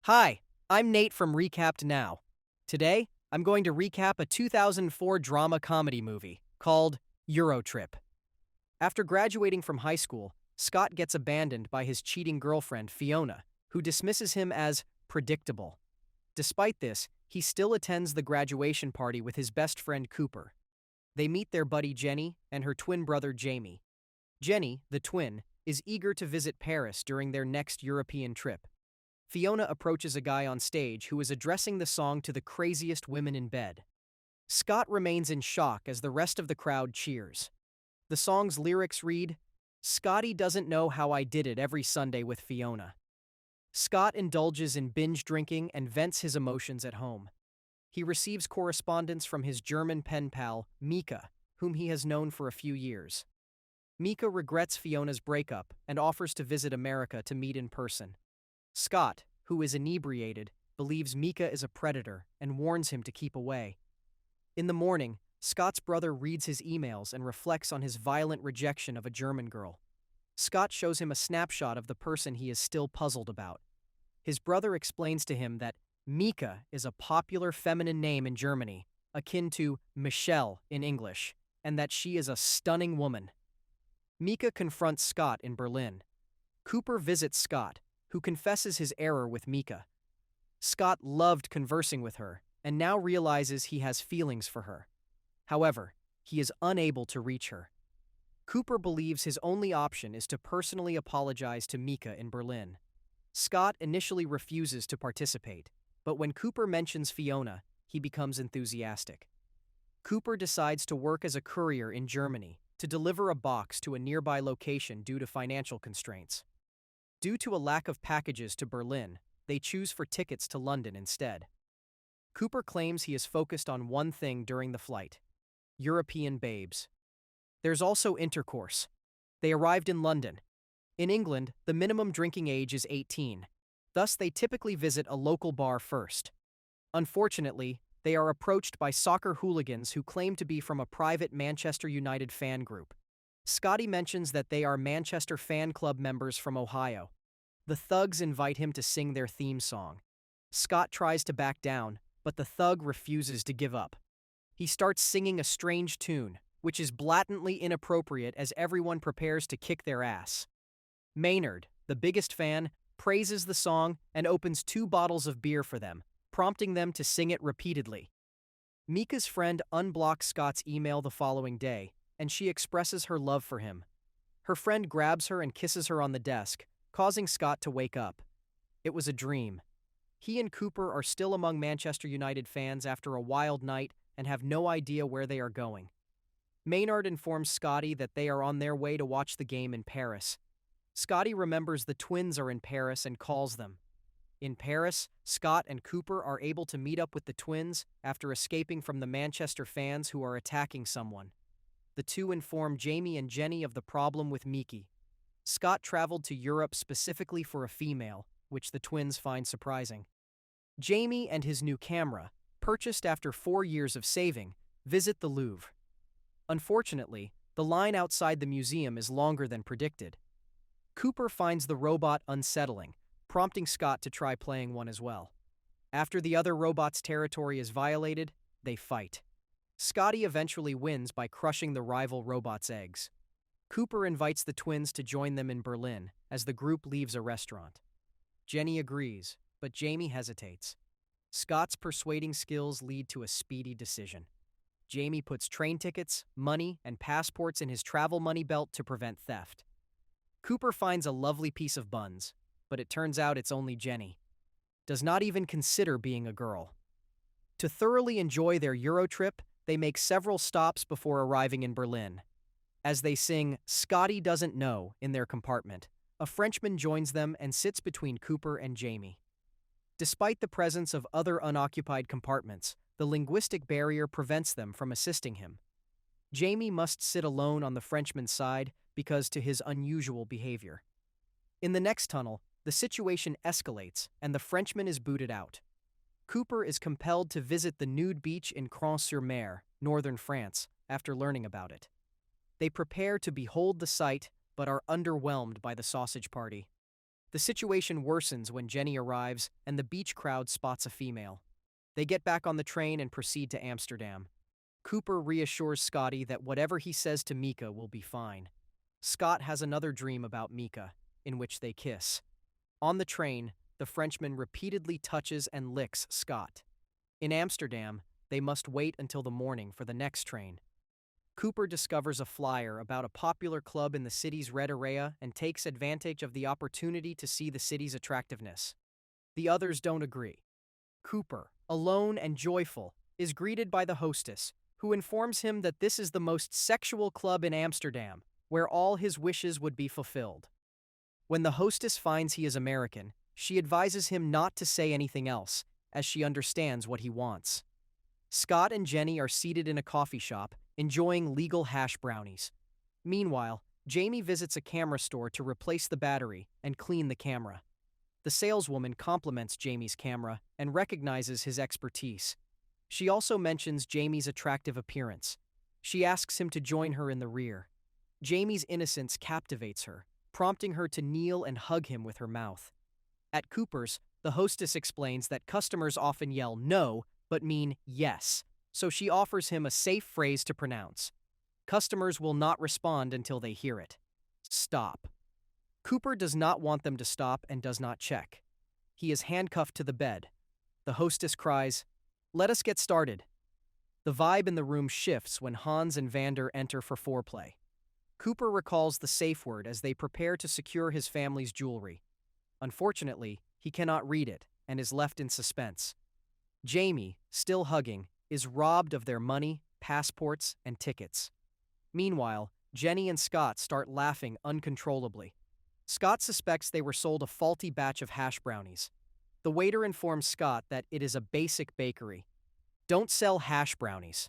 Hi, I'm Nate from Recapped Now. Today, I'm going to recap a 2004 drama comedy movie called Eurotrip. After graduating from high school, Scott gets abandoned by his cheating girlfriend, Fiona, who dismisses him as predictable. Despite this, he still attends the graduation party with his best friend Cooper. They meet their buddy Jenny and her twin brother Jamie. Jenny, the twin, is eager to visit Paris during their next European trip. Fiona approaches a guy on stage who is addressing the song to the craziest women in bed. Scott remains in shock as the rest of the crowd cheers. The song's lyrics read, "Scotty doesn't know how I did it every Sunday with Fiona." Scott indulges in binge drinking and vents his emotions at home. He receives correspondence from his German pen pal, Mika, whom he has known for a few years. Mika regrets Fiona's breakup and offers to visit America to meet in person. Scott, who is inebriated, believes Mika is a predator and warns him to keep away. In the morning, Scott's brother reads his emails and reflects on his violent rejection of a German girl. Scott shows him a snapshot of the person he is still puzzled about. His brother explains to him that Mika is a popular feminine name in Germany, akin to Michelle in English, and that she is a stunning woman. Mika confronts Scott in Berlin. Cooper visits Scott, who confesses his error with Mika. Scott loved conversing with her and now realizes he has feelings for her. However, he is unable to reach her. Cooper believes his only option is to personally apologize to Mika in Berlin. Scott initially refuses to participate, but when Cooper mentions Fiona, he becomes enthusiastic. Cooper decides to work as a courier in Germany to deliver a box to a nearby location due to financial constraints. Due to a lack of packages to Berlin, they choose for tickets to London instead. Cooper claims he is focused on one thing during the flight: European babes. There's also intercourse. They arrived in London. In England, the minimum drinking age is 18. Thus, they typically visit a local bar first. Unfortunately, they are approached by soccer hooligans who claim to be from a private Manchester United fan group. Scotty mentions that they are Manchester fan club members from Ohio. The thugs invite him to sing their theme song. Scott tries to back down, but the thug refuses to give up. He starts singing a strange tune, which is blatantly inappropriate as everyone prepares to kick their ass. Maynard, the biggest fan, praises the song and opens 2 bottles of beer for them, prompting them to sing it repeatedly. Mika's friend unblocks Scott's email the following day, and she expresses her love for him. Her friend grabs her and kisses her on the desk, causing Scott to wake up. It was a dream. He and Cooper are still among Manchester United fans after a wild night and have no idea where they are going. Maynard informs Scotty that they are on their way to watch the game in Paris. Scotty remembers the twins are in Paris and calls them. In Paris, Scott and Cooper are able to meet up with the twins after escaping from the Manchester fans who are attacking someone. The two inform Jamie and Jenny of the problem with Miki. Scott traveled to Europe specifically for a female, which the twins find surprising. Jamie and his new camera, purchased after 4 years of saving, visit the Louvre. Unfortunately, the line outside the museum is longer than predicted. Cooper finds the robot unsettling, prompting Scott to try playing one as well. After the other robot's territory is violated, they fight. Scotty eventually wins by crushing the rival robot's eggs. Cooper invites the twins to join them in Berlin as the group leaves a restaurant. Jenny agrees, but Jamie hesitates. Scott's persuading skills lead to a speedy decision. Jamie puts train tickets, money, and passports in his travel money belt to prevent theft. Cooper finds a lovely piece of buns, but it turns out it's only Jenny. Does not even consider being a girl. To thoroughly enjoy their Euro trip, they make several stops before arriving in Berlin. As they sing "Scotty Doesn't Know" in their compartment, a Frenchman joins them and sits between Cooper and Jamie. Despite the presence of other unoccupied compartments, the linguistic barrier prevents them from assisting him. Jamie must sit alone on the Frenchman's side because to his unusual behavior. In the next tunnel, the situation escalates and the Frenchman is booted out. Cooper is compelled to visit the nude beach in Cron-sur-Mer, northern France, after learning about it. They prepare to behold the sight, but are underwhelmed by the sausage party. The situation worsens when Jenny arrives and the beach crowd spots a female. They get back on the train and proceed to Amsterdam. Cooper reassures Scotty that whatever he says to Mika will be fine. Scott has another dream about Mika, in which they kiss. On the train, the Frenchman repeatedly touches and licks Scott. In Amsterdam, they must wait until the morning for the next train. Cooper discovers a flyer about a popular club in the city's red area and takes advantage of the opportunity to see the city's attractiveness. The others don't agree. Cooper, alone and joyful, is greeted by the hostess, who informs him that this is the most sexual club in Amsterdam, where all his wishes would be fulfilled. When the hostess finds he is American, she advises him not to say anything else, as she understands what he wants. Scott and Jenny are seated in a coffee shop, enjoying legal hash brownies. Meanwhile, Jamie visits a camera store to replace the battery and clean the camera. The saleswoman compliments Jamie's camera and recognizes his expertise. She also mentions Jamie's attractive appearance. She asks him to join her in the rear. Jamie's innocence captivates her, prompting her to kneel and hug him with her mouth. At Cooper's, the hostess explains that customers often yell no, but mean yes, so she offers him a safe phrase to pronounce. Customers will not respond until they hear it. Stop. Cooper does not want them to stop and does not check. He is handcuffed to the bed. The hostess cries, "Let us get started." The vibe in the room shifts when Hans and Vander enter for foreplay. Cooper recalls the safe word as they prepare to secure his family's jewelry. Unfortunately, he cannot read it and is left in suspense. Jamie, still hugging, is robbed of their money, passports, and tickets. Meanwhile, Jenny and Scott start laughing uncontrollably. Scott suspects they were sold a faulty batch of hash brownies. The waiter informs Scott that it is a basic bakery. Don't sell hash brownies.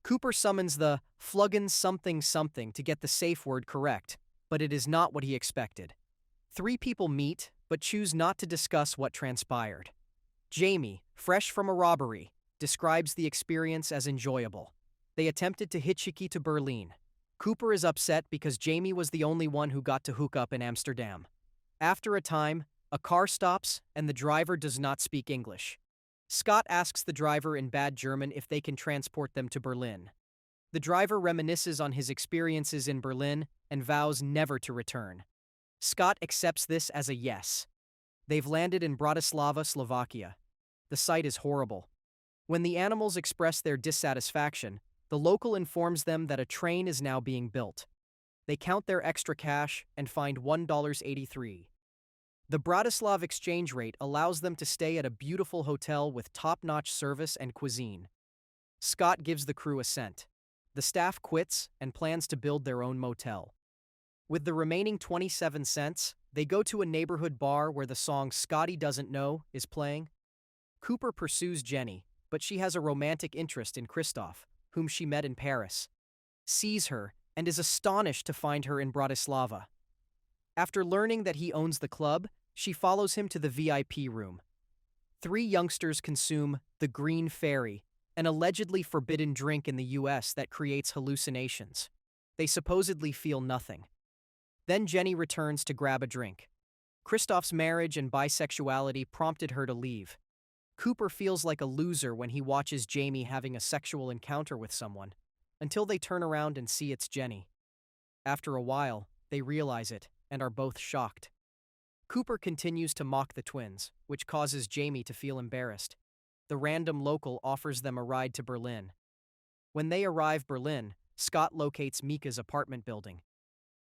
Cooper summons the "Fluggin' something something" to get the safe word correct, but it is not what he expected. Three people meet, but choose not to discuss what transpired. Jamie, fresh from a robbery, describes the experience as enjoyable. They attempted to hitchhike to Berlin. Cooper is upset because Jamie was the only one who got to hook up in Amsterdam. After a time, a car stops and the driver does not speak English. Scott asks the driver in bad German if they can transport them to Berlin. The driver reminisces on his experiences in Berlin and vows never to return. Scott accepts this as a yes. They've landed in Bratislava, Slovakia. The sight is horrible. When the animals express their dissatisfaction, the local informs them that a train is now being built. They count their extra cash and find $1.83. The Bratislav exchange rate allows them to stay at a beautiful hotel with top-notch service and cuisine. Scott gives the crew a cent. The staff quits and plans to build their own motel. With the remaining 27 cents, they go to a neighborhood bar where the song "Scotty Doesn't Know" is playing. Cooper pursues Jenny, but she has a romantic interest in Christoph, whom she met in Paris, sees her, and is astonished to find her in Bratislava. After learning that he owns the club, she follows him to the VIP room. Three youngsters consume the Green Fairy, an allegedly forbidden drink in the US that creates hallucinations. They supposedly feel nothing. Then Jenny returns to grab a drink. Christoph's marriage and bisexuality prompted her to leave. Cooper feels like a loser when he watches Jamie having a sexual encounter with someone, until they turn around and see it's Jenny. After a while, they realize it and are both shocked. Cooper continues to mock the twins, which causes Jamie to feel embarrassed. The random local offers them a ride to Berlin. When they arrive Berlin, Scott locates Mika's apartment building.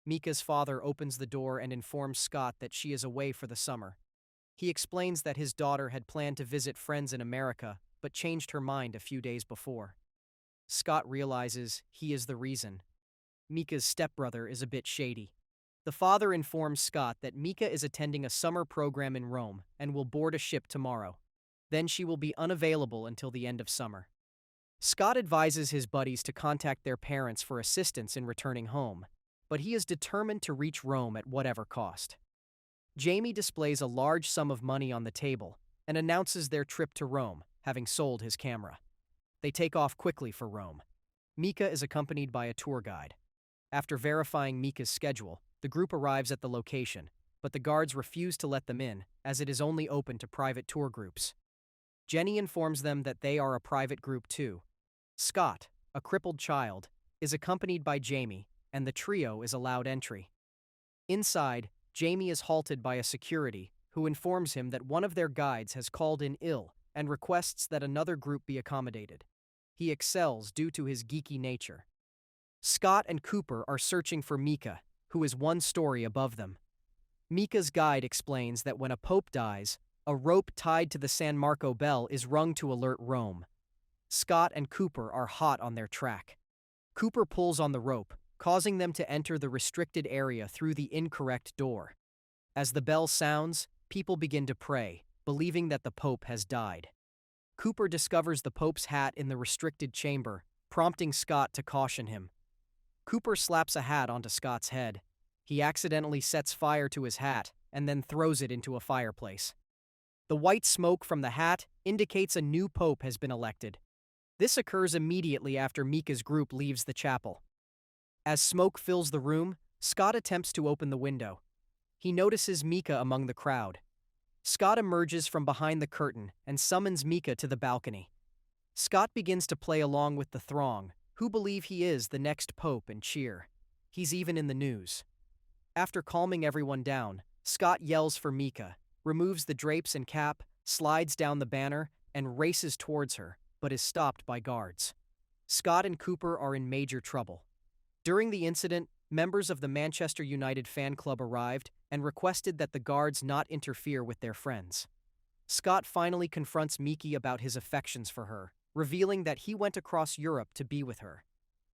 Mika's father opens the door and informs Scott that she is away for the summer. He explains that his daughter had planned to visit friends in America, but changed her mind a few days before. Scott realizes he is the reason. Mika's stepbrother is a bit shady. The father informs Scott that Mika is attending a summer program in Rome and will board a ship tomorrow. Then she will be unavailable until the end of summer. Scott advises his buddies to contact their parents for assistance in returning home, but he is determined to reach Rome at whatever cost. Jamie displays a large sum of money on the table and announces their trip to Rome, having sold his camera. They take off quickly for Rome. Mika is accompanied by a tour guide. After verifying Mika's schedule, the group arrives at the location, but the guards refuse to let them in, as it is only open to private tour groups. Jenny informs them that they are a private group too. Scott, a crippled child, is accompanied by Jamie, and the trio is allowed entry. Inside, Jamie is halted by a security who informs him that one of their guides has called in ill and requests that another group be accommodated. He excels due to his geeky nature. Scott and Cooper are searching for Mika, who is one story above them. Mika's guide explains that when a pope dies, a rope tied to the San Marco bell is rung to alert Rome. Scott and Cooper are hot on their track. Cooper pulls on the rope, causing them to enter the restricted area through the incorrect door. As the bell sounds, people begin to pray, believing that the Pope has died. Cooper discovers the Pope's hat in the restricted chamber, prompting Scott to caution him. Cooper slaps a hat onto Scott's head. He accidentally sets fire to his hat and then throws it into a fireplace. The white smoke from the hat indicates a new Pope has been elected. This occurs immediately after Mika's group leaves the chapel. As smoke fills the room, Scott attempts to open the window. He notices Mika among the crowd. Scott emerges from behind the curtain and summons Mika to the balcony. Scott begins to play along with the throng, who believe he is the next pope and cheer. He's even in the news. After calming everyone down, Scott yells for Mika, removes the drapes and cap, slides down the banner, and races towards her, but is stopped by guards. Scott and Cooper are in major trouble. During the incident, members of the Manchester United fan club arrived and requested that the guards not interfere with their friends. Scott finally confronts Miki about his affections for her, revealing that he went across Europe to be with her.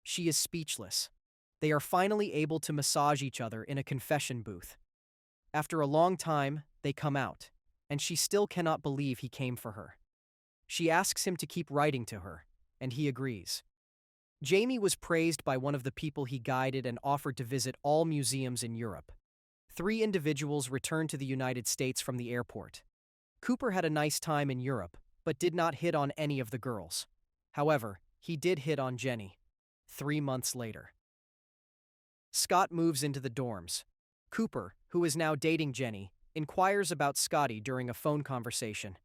She is speechless. They are finally able to massage each other in a confession booth. After a long time, they come out, and she still cannot believe he came for her. She asks him to keep writing to her, and he agrees. Jamie was praised by one of the people he guided and offered to visit all museums in Europe. 3 individuals returned to the United States from the airport. Cooper had a nice time in Europe, but did not hit on any of the girls. However, he did hit on Jenny. 3 months later. Scott moves into the dorms. Cooper, who is now dating Jenny, inquires about Scotty during a phone conversation.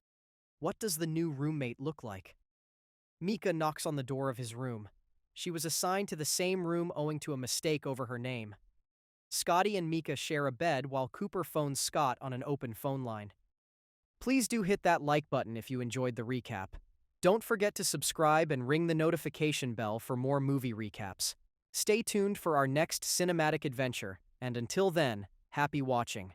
What does the new roommate look like? Mika knocks on the door of his room. She was assigned to the same room owing to a mistake over her name. Scotty and Mika share a bed while Cooper phones Scott on an open phone line. Please do hit that like button if you enjoyed the recap. Don't forget to subscribe and ring the notification bell for more movie recaps. Stay tuned for our next cinematic adventure, and until then, happy watching.